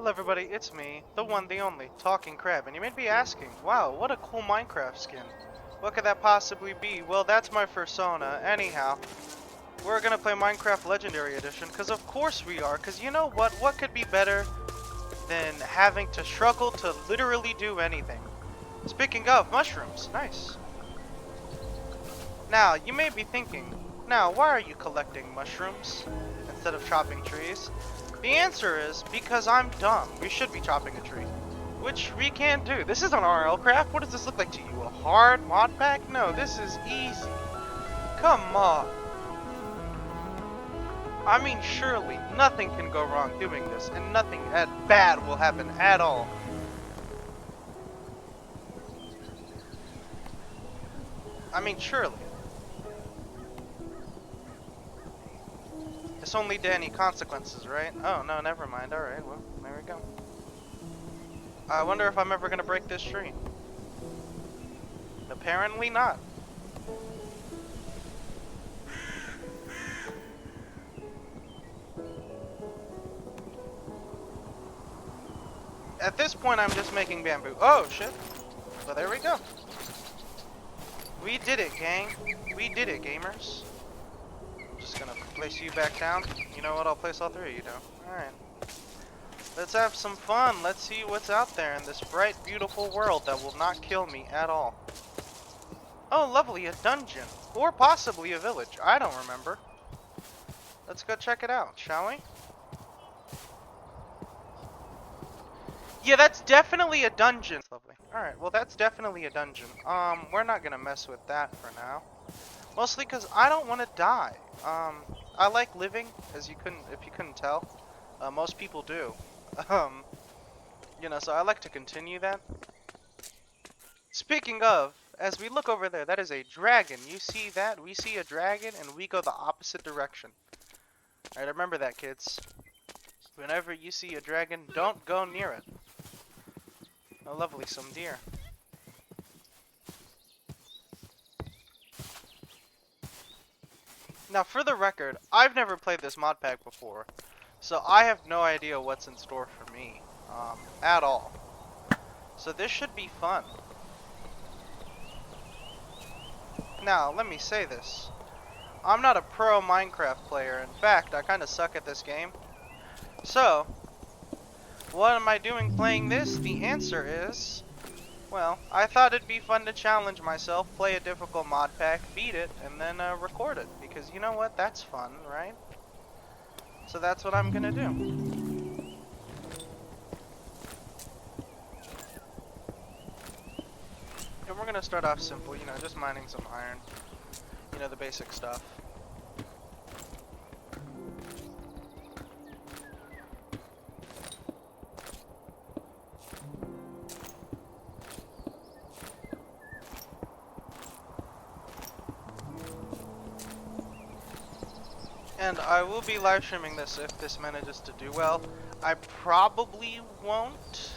Hello everybody, it's me, the one, the only, Talking Crab, and you may be asking, wow, what a cool Minecraft skin. What could that possibly be? Well, that's my persona. Anyhow, we're gonna play Minecraft Legendary Edition, because of course we are, because you know what could be better than having to struggle to literally do anything? Speaking of, mushrooms, nice. Now, you may be thinking, now, why are you collecting mushrooms instead of chopping trees? The answer is because I'm dumb. We should be chopping a tree. Which we can't do. This isn't RL Craft. What does this look like to you? A hard mod pack? No, this is easy. Come on. I mean, surely nothing can go wrong doing this, and nothing bad will happen at all. I mean, surely. It's only Danny consequences, right? Oh, no, never mind. Alright, well, there we go. I wonder if I'm ever gonna break this tree. Apparently not. At this point, I'm just making bamboo. Oh, shit. Well, there we go. We did it, gang. We did it, gamers. Just gonna place you back down. You know what? I'll place all three of you down. Alright. Let's have some fun. Let's see what's out there in this bright, beautiful world that will not kill me at all. Oh, lovely, a dungeon. Or possibly a village. I don't remember. Let's go check it out, shall we? Yeah, that's definitely a dungeon. Lovely. Alright, well that's definitely a dungeon. We're not gonna mess with that for now. Mostly because I don't want to die. I like living, if you couldn't tell. Most people do. You know, so I like to continue that. Speaking of, as we look over there, that is a dragon. You see that? We see a dragon and we go the opposite direction. Alright, remember that, kids. Whenever you see a dragon, don't go near it. Oh, lovely, some deer. Now, for the record, I've never played this mod pack before, so I have no idea what's in store for me, at all. So this should be fun. Now, let me say this. I'm not a pro Minecraft player. In fact, I kind of suck at this game. So, what am I doing playing this? The answer is, well, I thought it'd be fun to challenge myself, play a difficult mod pack, beat it, and then record it. Because you know what? That's fun, right? So that's what I'm gonna do. And we're gonna start off simple, you know, just mining some iron. You know, the basic stuff. And I will be live streaming this if this manages to do well. I probably won't.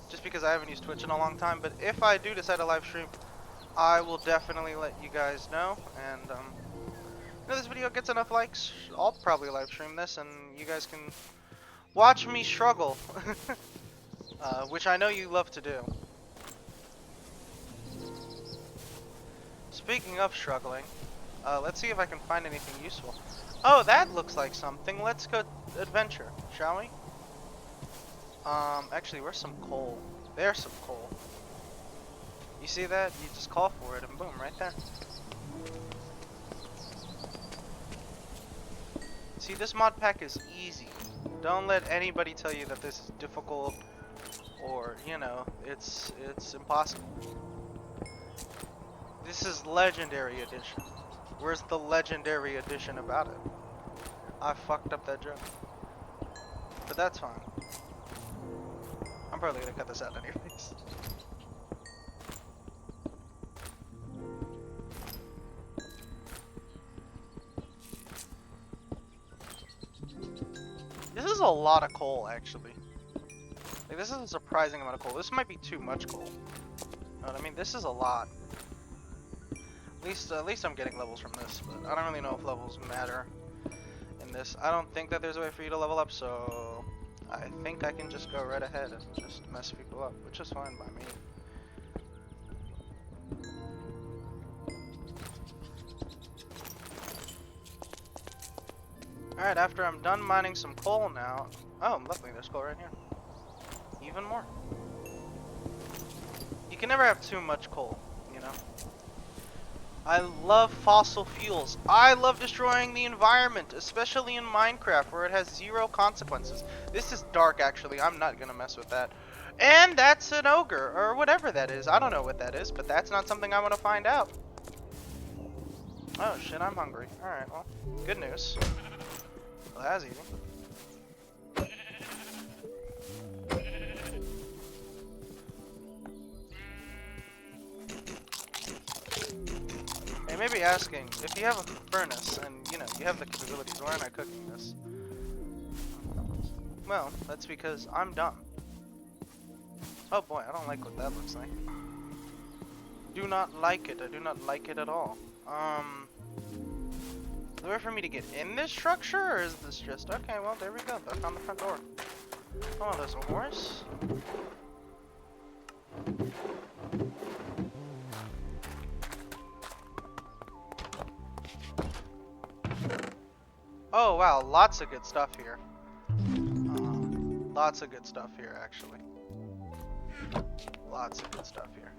Just because I haven't used Twitch in a long time. But if I do decide to live stream, I will definitely let you guys know. And, if this video gets enough likes, I'll probably live stream this and you guys can watch me struggle. Which I know you love to do. Speaking of struggling, let's see if I can find anything useful. Oh, that looks like something. Let's go adventure, shall we? Actually, where's some coal? There's some coal. You see that? You just call for it and boom, right there. See, this mod pack is easy. Don't let anybody tell you that this is difficult or, you know, it's impossible. This is Legendary Edition. Where's the Legendary Edition about it? I fucked up that joke. But that's fine. I'm probably gonna cut this out anyways. This is a lot of coal, actually. Like, this is a surprising amount of coal. This might be too much coal. You know what I mean? This is a lot. At least I'm getting levels from this, but I don't really know if levels matter in in this. I don't think that there's a way for you to level up, so I think I can just go right ahead and just mess people up, which is fine by me. Alright, after I'm done mining some coal now... Oh, lovely, there's coal right here. Even more. You can never have too much coal, you know? I love fossil fuels. I love destroying the environment, especially in Minecraft, where it has zero consequences. This is dark, actually. I'm not gonna mess with that. And that's an ogre, or whatever that is. I don't know what that is, but that's not something I want to find out. Oh shit, I'm hungry. Alright, well, good news. Well, that's easy. They may be asking, if you have a furnace and, you know, you have the capabilities, why aren't I cooking this? Well, that's because I'm dumb. Oh boy, I don't like what that looks like. Do not like it. I do not like it at all. Is there a way for me to get in this structure, or is this just... Okay, well, there we go. I found the front door. Oh, there's a horse. Oh, wow. Lots of good stuff here. Lots of good stuff here, actually. Lots of good stuff here.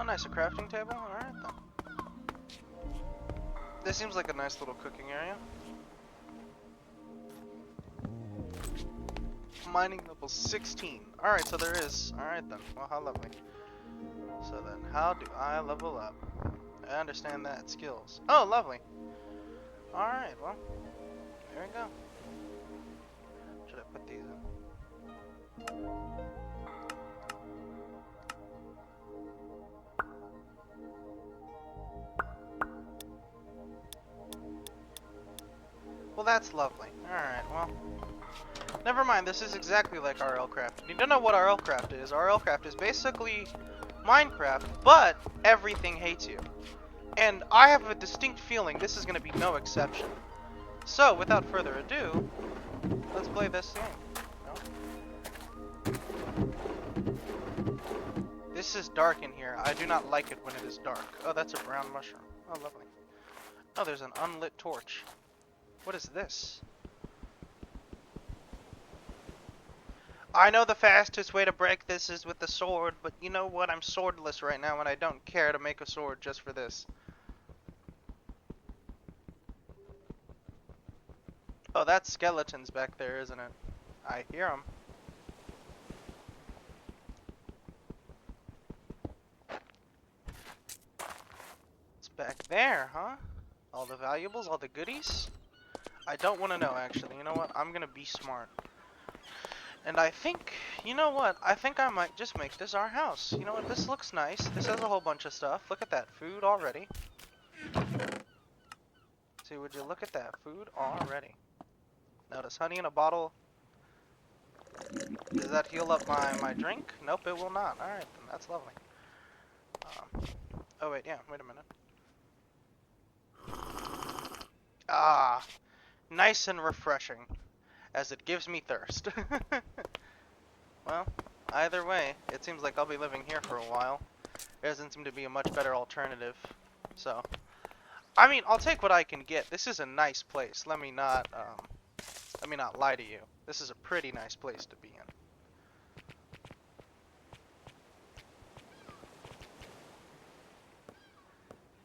Oh, nice, a crafting table? Alright then. This seems like a nice little cooking area. Mining level 16. Alright, so there is. Alright then. Well, how lovely. So then, how do I level up? I understand that. Skills. Oh, lovely. Alright, well. There we go. Should I put these in? Well, that's lovely. Alright, well. Never mind, this is exactly like RLCraft. You don't know what RLCraft is. RLCraft is basically Minecraft, but everything hates you. And I have a distinct feeling this is going to be no exception. So, without further ado, let's play this game. No? This is dark in here. I do not like it when it is dark. Oh, that's a brown mushroom. Oh, lovely. Oh, there's an unlit torch. What is this? I know the fastest way to break this is with the sword, but you know what? I'm swordless right now and I don't care to make a sword just for this. Oh, that's skeletons back there, isn't it? I hear them. It's back there, huh? All the valuables, all the goodies? I don't want to know, actually. You know what? I'm gonna be smart. And I think, you know what? I think I might just make this our house. You know what? This looks nice. This has a whole bunch of stuff. Look at that. Food already. See, would you look at that? Food already. Notice honey in a bottle. Does that heal up my drink? Nope, it will not. Alright, then that's lovely. Oh, wait, yeah. Wait a minute. Ah. Nice and refreshing. As it gives me thirst. Well, either way, it seems like I'll be living here for a while. There doesn't seem to be a much better alternative. So, I mean, I'll take what I can get. This is a nice place. Let me not lie to you. This is a pretty nice place to be in.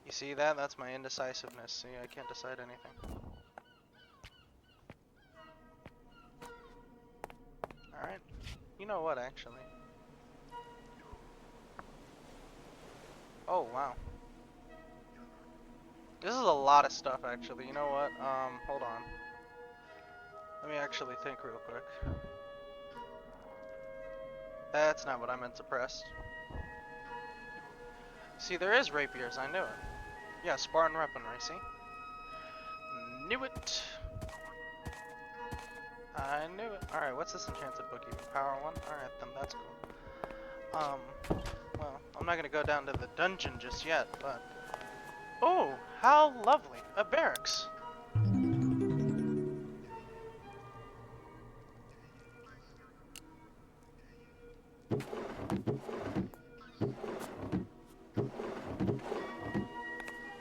You see that? That's my indecisiveness. See, I can't decide anything. Alright. You know what, actually? Oh, wow. This is a lot of stuff, actually. You know what? Hold on. Let me actually think real quick. That's not what I meant to press. See, there is rapiers. I knew it. Yeah, Spartan weaponry, see? Knew it. I knew it. Alright, what's this enchanted book even? Power 1? Alright then, that's cool. Well, I'm not gonna go down to the dungeon just yet, but... Oh, how lovely. A barracks.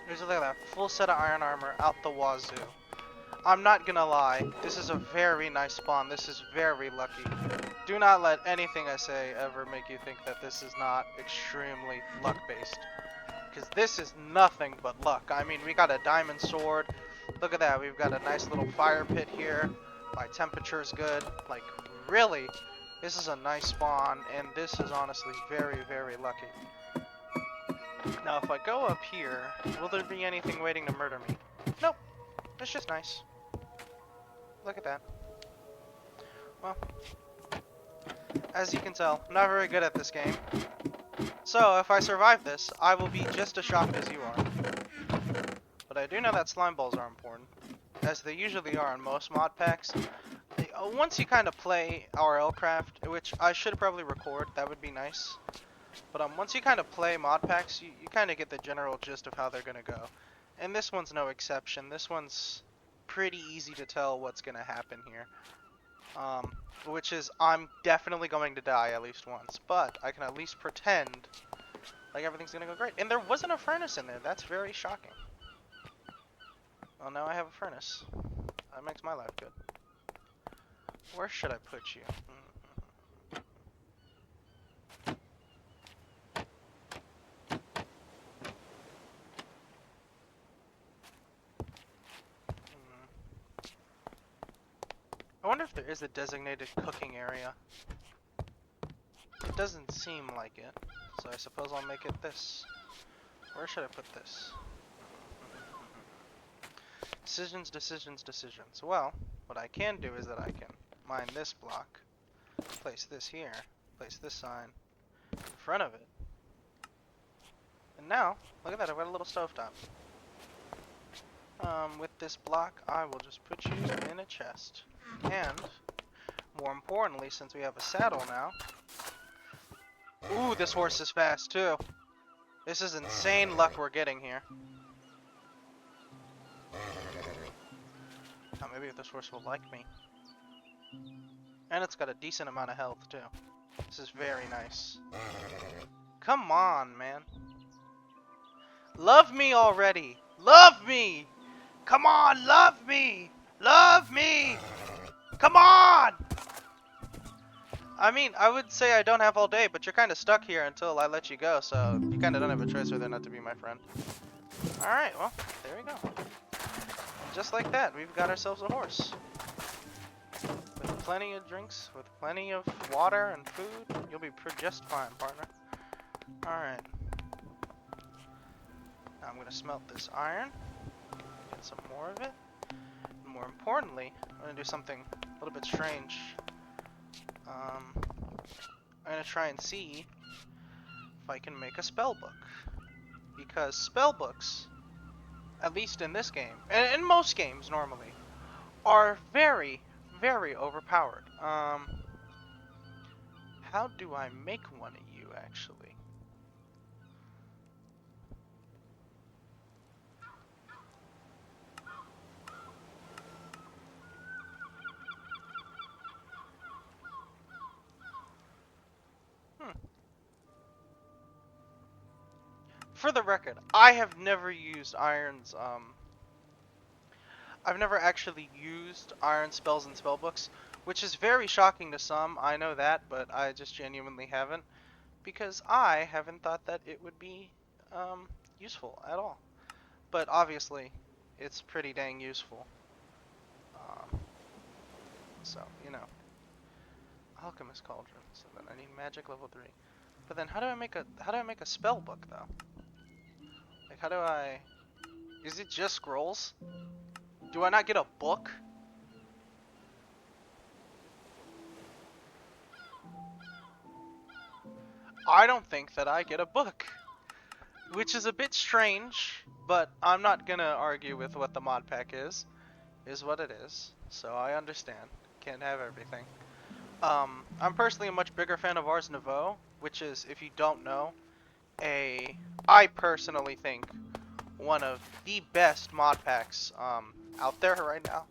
There's look at that, full set of iron armor out the wazoo. I'm not gonna lie, this is a very nice spawn. This is very lucky. Do not let anything I say ever make you think that this is not extremely luck-based. Because this is nothing but luck. I mean, we got a diamond sword. Look at that, we've got a nice little fire pit here. My temperature's good. Like, really, this is a nice spawn, and this is honestly very, very lucky. Now, if I go up here, will there be anything waiting to murder me? Nope. It's just nice. Look at that. Well, as you can tell, I'm not very good at this game. So, if I survive this, I will be just as shocked as you are. But I do know that slime balls are important, as they usually are in most mod packs. Once you kind of play RL Craft, which I should probably record, that would be nice. But once you kind of play mod packs, you kind of get the general gist of how they're going to go. And this one's no exception. This one's pretty easy to tell what's going to happen here. Which is, I'm definitely going to die at least once. But I can at least pretend like everything's going to go great. And there wasn't a furnace in there. That's very shocking. Well, now I have a furnace. That makes my life good. Where should I put you? I wonder if there is a designated cooking area. It doesn't seem like it, so I suppose I'll make it this. Where should I put this? Decisions, decisions, decisions. Well, what I can do is that I can mine this block, place this here, place this sign in front of it. And now, look at that, I've got a little stovetop. With this block, I will just put you in a chest. And, more importantly, since we have a saddle now... Ooh, this horse is fast, too. This is insane luck we're getting here. Now, maybe if this horse will like me. And it's got a decent amount of health, too. This is very nice. Come on, man. Love me already! Love me! Come on, love me! Love me! Come on! I mean, I would say I don't have all day, but you're kind of stuck here until I let you go, so you kind of don't have a choice whether or not to be my friend. Alright, well, there we go. And just like that, we've got ourselves a horse. With plenty of drinks, with plenty of water and food, you'll be just fine, partner. Alright. Now I'm going to smelt this iron. Get some more of it. And more importantly, I'm going to do something a little bit strange. I'm going to try and see if I can make a spell book. Because spell books, at least in this game, and in most games normally, are very, very overpowered. How do I make one of you, actually? For the record, I have never used Iron's, I've never actually used Iron spells and spellbooks, which is very shocking to some, I know that, but I just genuinely haven't, because I haven't thought that it would be, useful at all. But obviously, it's pretty dang useful. So, you know. Alchemist Cauldron, so then I need magic level 3. But then how do I make a spell book though? Like, how do I... Is it just scrolls? Do I not get a book? I don't think that I get a book. Which is a bit strange, but I'm not gonna argue with what the mod pack is. Is what it is, so I understand. Can't have everything. I'm personally a much bigger fan of Ars Nouveau, which is, if you don't know, I personally think, one of the best mod packs out there right now.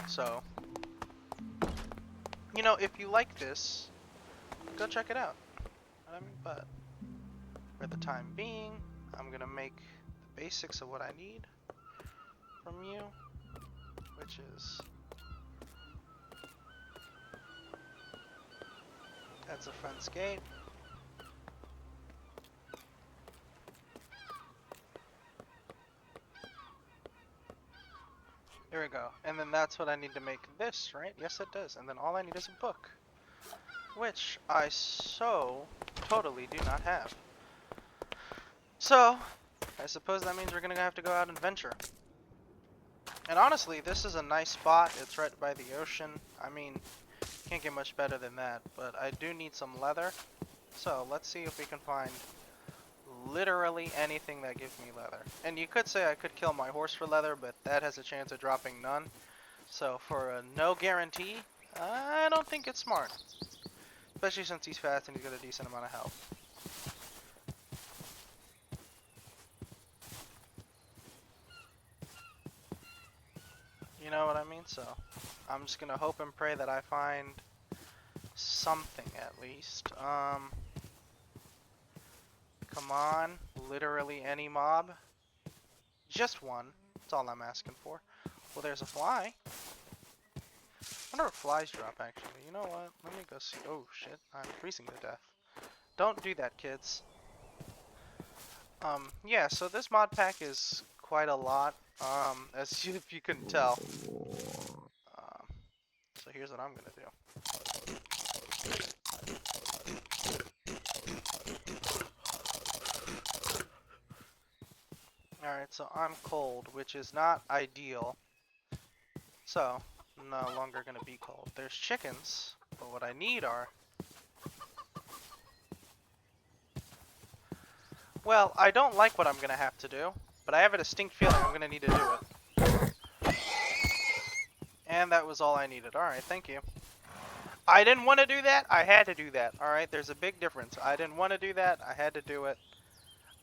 So, you know, if you like this, go check it out. But for the time being, I'm gonna make the basics of what I need from you, which is that's a fence gate. There we go. And then that's what I need to make this, right? Yes, it does. And then all I need is a book, which I so totally do not have. So, I suppose that means we're gonna have to go out and venture. And honestly, this is a nice spot. It's right by the ocean. I mean, can't get much better than that. But I do need some leather. So, let's see if we can find literally anything that gives me leather. And you could say I could kill my horse for leather, but that has a chance of dropping none. So for a no guarantee, I don't think it's smart. Especially since he's fast and he's got a decent amount of health. You know what I mean? So I'm just gonna hope and pray that I find something at least. Come on, literally any mob. Just one. That's all I'm asking for. Well, there's a fly. I wonder if flies drop, actually. You know what? Let me go see. Oh, shit. I'm freezing to death. Don't do that, kids. Yeah, so this mod pack is quite a lot, as if you couldn't tell. So here's what I'm gonna do. Alright, so I'm cold, which is not ideal. So, I'm no longer gonna be cold. There's chickens, but what I need are... Well, I don't like what I'm gonna have to do, but I have a distinct feeling I'm gonna need to do it. And that was all I needed. Alright, thank you. I didn't want to do that, I had to do that. Alright, there's a big difference. I didn't want to do that, I had to do it.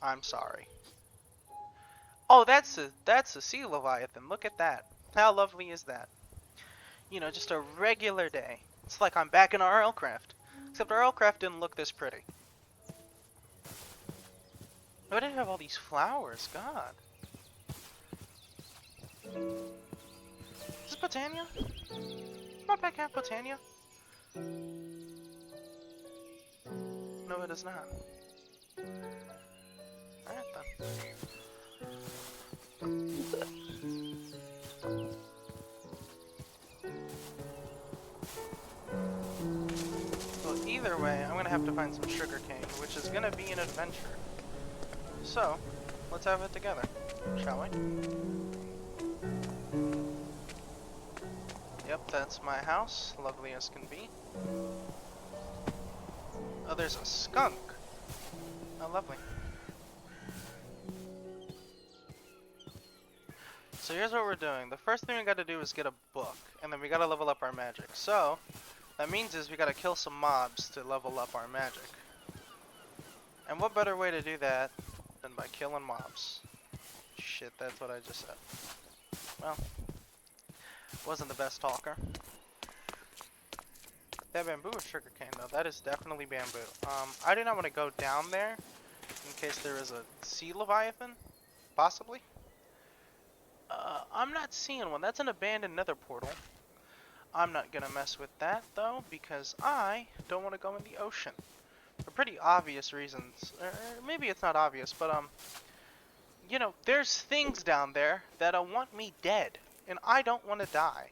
I'm sorry. Oh, that's a sea leviathan. Look at that. How lovely is that? You know, just a regular day. It's like I'm back in RLCraft. Except RLCraft didn't look this pretty. Why did it have all these flowers? God. Is this Botania? Not back have Botania? No, it is not. Alright then. Well, either way, I'm gonna have to find some sugarcane, which is gonna be an adventure. So, let's have it together, shall we? Yep, that's my house, lovely as can be. Oh, there's a skunk. Oh, lovely. So here's what we're doing. The first thing we gotta do is get a book, and then we gotta level up our magic. So, that means is we gotta kill some mobs to level up our magic. And what better way to do that than by killing mobs? Shit, that's what I just said. Well, wasn't the best talker. That bamboo is sugarcane though. That is definitely bamboo. I do not want to go down there in case there is a sea leviathan, possibly. I'm not seeing one. That's an abandoned nether portal. I'm not gonna mess with that though because I don't want to go in the ocean for pretty obvious reasons. Or maybe it's not obvious, but you know, there's things down there that want me dead, and I don't want to die.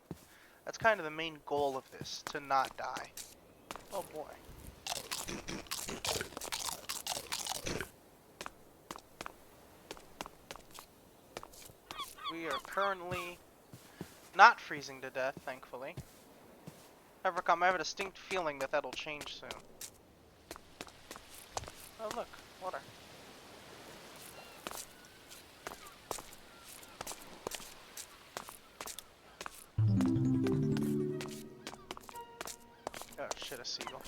That's kind of the main goal of this, to not die. Oh boy. We are currently not freezing to death, thankfully. However, I have a distinct feeling that that'll change soon. Oh look, water. seagull.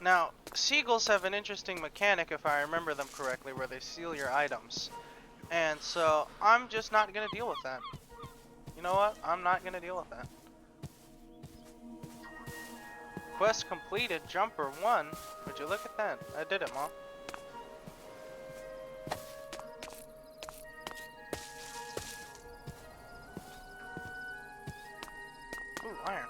Now, seagulls have an interesting mechanic, if I remember them correctly, where they steal your items. And so, I'm just not gonna deal with that. You know what? I'm not gonna deal with that. Quest completed, jumper 1. Would you look at that? I did it, Mom. Ooh, iron.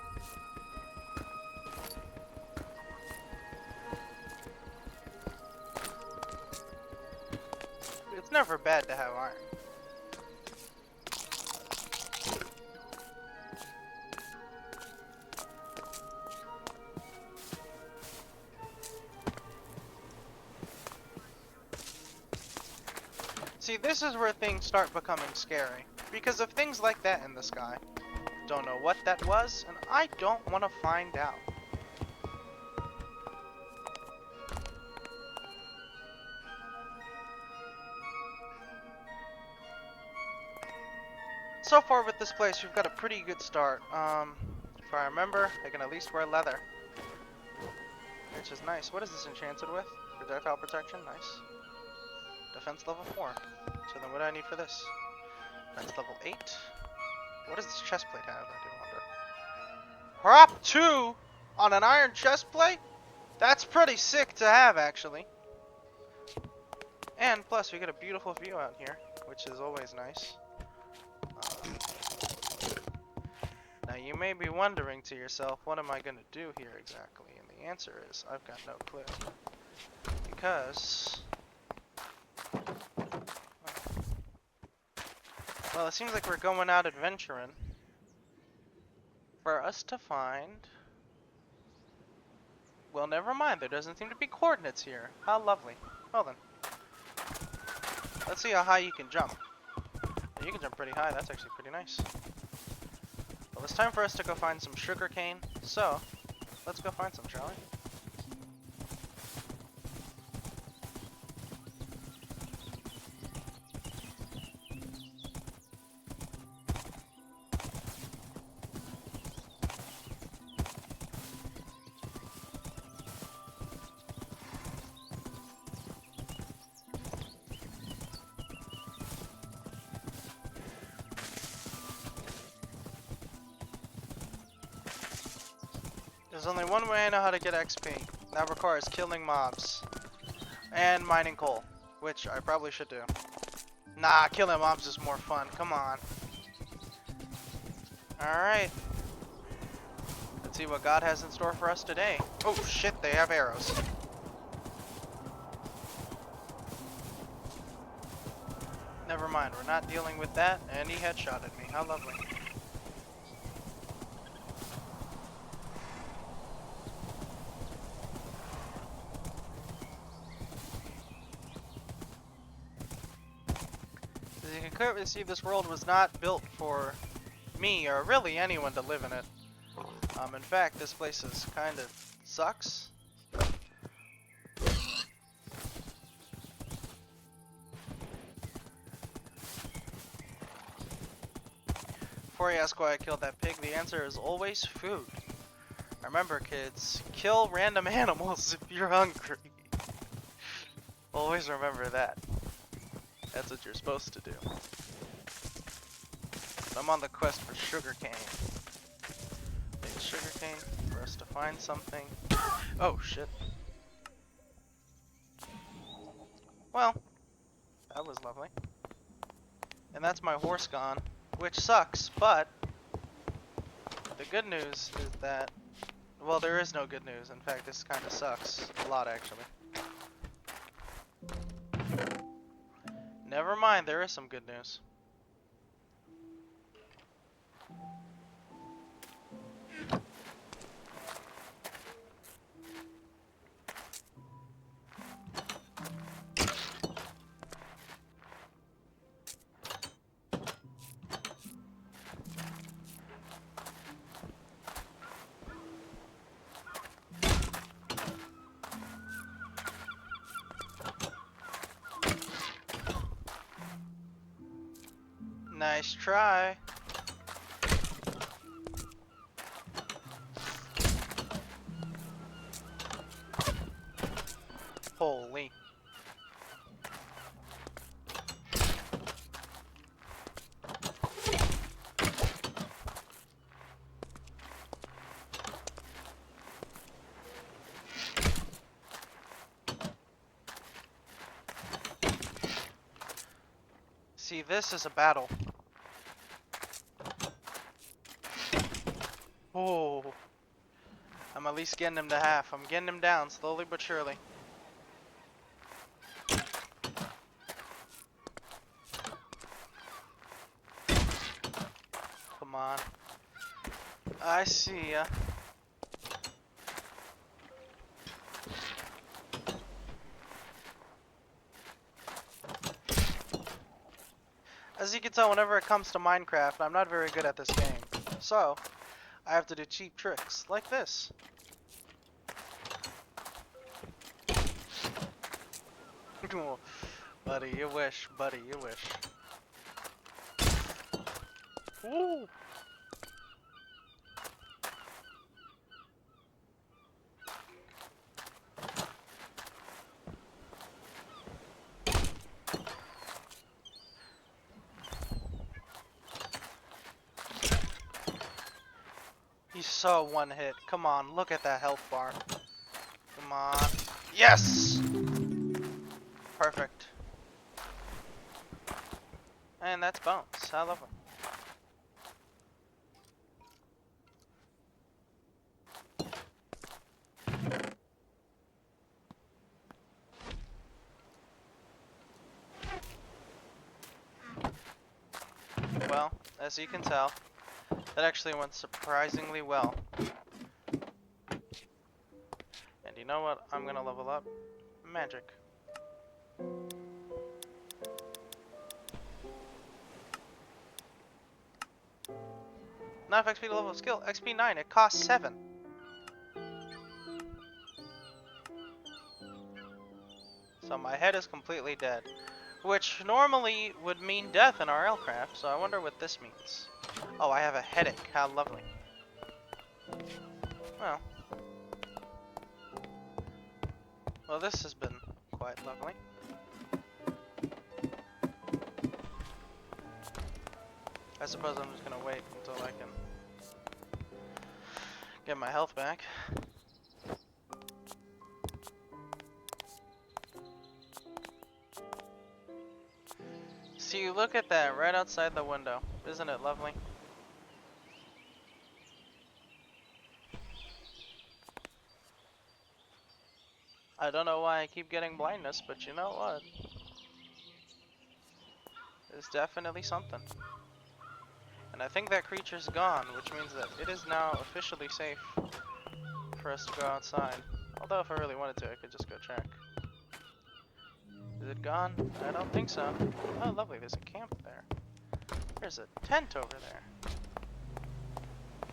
It's never bad to have iron. See, this is where things start becoming scary. Because of things like that in the sky. Don't know what that was, and I don't want to find out. So far with this place, we've got a pretty good start. If I remember, I can at least wear leather. Which is nice. What is this enchanted with? Projectile protection, nice. Defense level 4. So then what do I need for this? Defense level 8. What does this chest plate have, I do wonder? Prop 2 on an iron chest plate? That's pretty sick to have, actually. And plus, we get a beautiful view out here, which is always nice. Now, you may be wondering to yourself, what am I going to do here exactly? And the answer is, I've got no clue. Because... well, it seems like we're going out adventuring for us to find... well, never mind. There doesn't seem to be coordinates here. How lovely. Well then. Let's see how high you can jump. You can jump pretty high. That's actually pretty nice. Well, it's time for us to go find some sugar cane. So, let's go find some, shall we? There's only one way I know how to get XP. That requires killing mobs. And mining coal. Which I probably should do. Nah, killing mobs is more fun. Come on. Alright. Let's see what God has in store for us today. Oh shit, they have arrows. Never mind, we're not dealing with that. And he headshotted me. How lovely. Clearly see, this world was not built for me or really anyone to live in it. In fact, this place is kind of sucks. Before you ask why I killed that pig, the answer is always food. Remember, kids, kill random animals if you're hungry. Always remember that. That's what you're supposed to do. I'm on the quest for sugarcane. Need sugarcane for us to find something. Oh shit. Well, that was lovely. And that's my horse gone, which sucks, but the good news is that, well, there is no good news. In fact, this kind of sucks a lot, actually. Never mind, there is some good news. Nice try. See, this is a battle. Oh. I'm at least getting him to half. I'm getting him down slowly but surely. Come on. I see ya. As you can tell, whenever it comes to Minecraft, I'm not very good at this game. So, I have to do cheap tricks, like this. Buddy, you wish. Buddy, you wish. Woo! He's so one hit. Come on, look at that health bar. Come on. Yes! Perfect. And that's Bones. I love him. Well, as you can tell, that actually went surprisingly well. And you know what? I'm gonna level up magic. Not XP to level of skill. XP 9. It costs 7. So my head is completely dead. Which normally would mean death in RLcraft, so I wonder what this means. Oh, I have a headache. How lovely. Well. Well, this has been quite lovely. I suppose I'm just gonna wait until I can get my health back. See, look at that right outside the window. Isn't it lovely? I don't know why I keep getting blindness, but you know what? It's definitely something. And I think that creature's gone, which means that it is now officially safe for us to go outside. Although if I really wanted to, I could just go check. Is it gone? I don't think so. Oh, lovely, there's a camp there. There's a tent over there.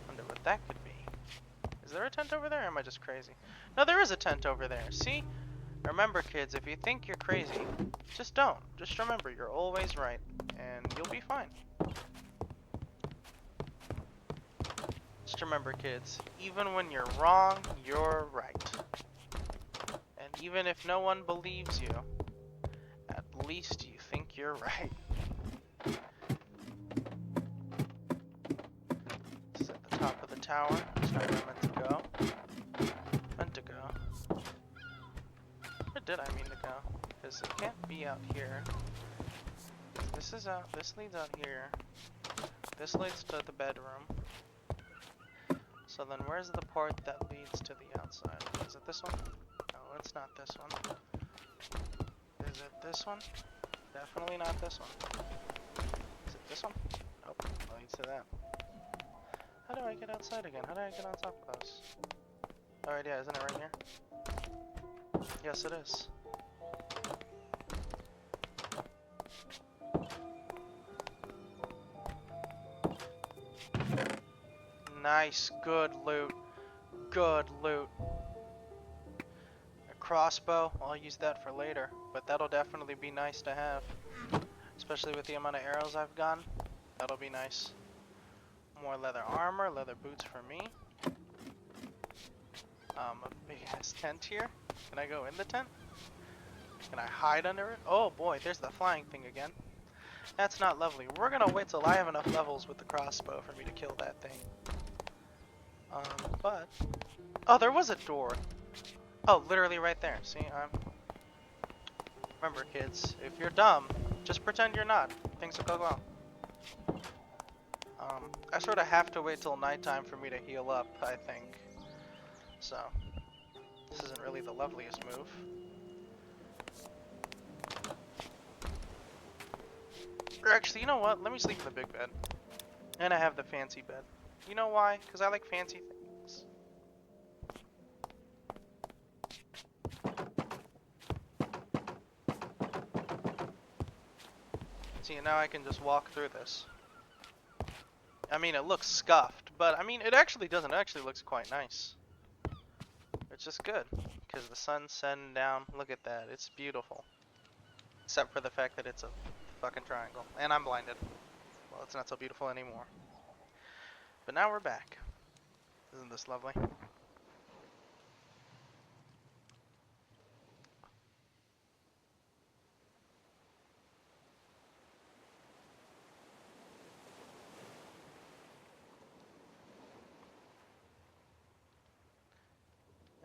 Wonder what that could be. Is there a tent over there, or am I just crazy? No, there is a tent over there. See? Remember, kids, if you think you're crazy, just don't. Just remember, you're always right, and you'll be fine. Just remember, kids, even when you're wrong, you're right. And even if no one believes you, at least you think you're right. This is at the top of the tower. That's not where I meant to go. Meant to go. Where did I mean to go? Because it can't be out here. This is out. This leads out here. This leads to the bedroom. So then where's the port that leads to the outside? Is it this one? No, it's not this one. Is it this one? Definitely not this one. Is it this one? Nope, it leads to that. How do I get outside again? How do I get on top of those? Alright, yeah, isn't it right here? Yes, it is. Nice, good loot. Good loot. A crossbow, I'll use that for later, but that'll definitely be nice to have. Especially with the amount of arrows I've gotten. That'll be nice. More leather armor, leather boots for me. A big ass tent here. Can I go in the tent? Can I hide under it? Oh boy, there's the flying thing again. That's not lovely. We're gonna wait till I have enough levels with the crossbow for me to kill that thing. But... Oh, there was a door. Oh, literally right there. See, remember kids, if you're dumb, Just pretend you're not. Things will go well. I sort of have to wait till nighttime for me to heal up, I think. So, this isn't really the loveliest move. Or actually, you know what? Let me sleep in the big bed. And I have the fancy bed. You know why? Because I like fancy things. See, now I can just walk through this. I mean, it looks scuffed, but I mean, it actually doesn't. It actually looks quite nice. It's just good, because the sun's setting down. Look at that. It's beautiful. Except for the fact that it's a fucking triangle. And I'm blinded. Well, it's not so beautiful anymore. But now we're back. Isn't this lovely?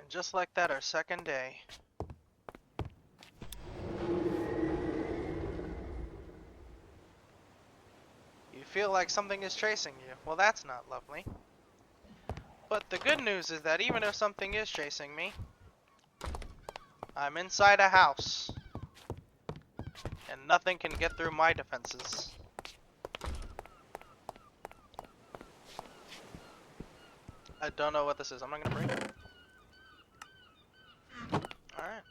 And just like that, our second day. You feel like something is chasing you. Well, that's not lovely. But the good news is that even if something is chasing me, I'm inside a house. And nothing can get through my defenses. I don't know what this is. I'm not gonna break it. Alright.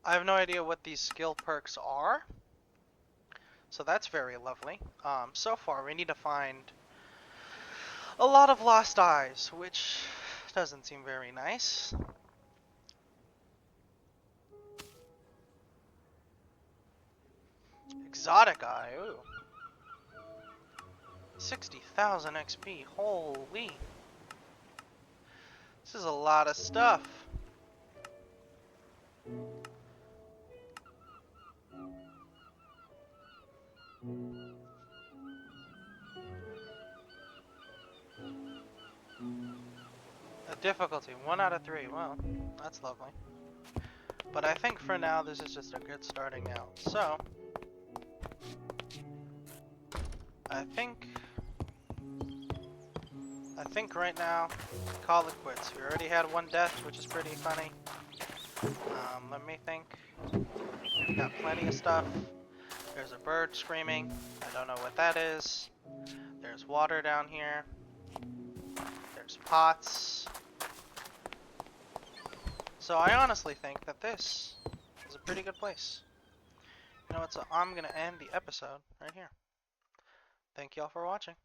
I have no idea what these skill perks are. So that's very lovely. So far we need to find a lot of lost eyes, which doesn't seem very nice. Exotic eye, ooh. 60,000 XP, holy. This is a lot of stuff. A difficulty, 1 out of 3, well, that's lovely. But I think for now this is just a good starting out. So, I think right now, call it quits. We already had 1 death, which is pretty funny. Let me think. We got plenty of stuff. There's a bird screaming. I don't know what that is. There's water down here. There's pots. So I honestly think that this is a pretty good place. You know what, so I'm gonna end the episode right here. Thank y'all for watching.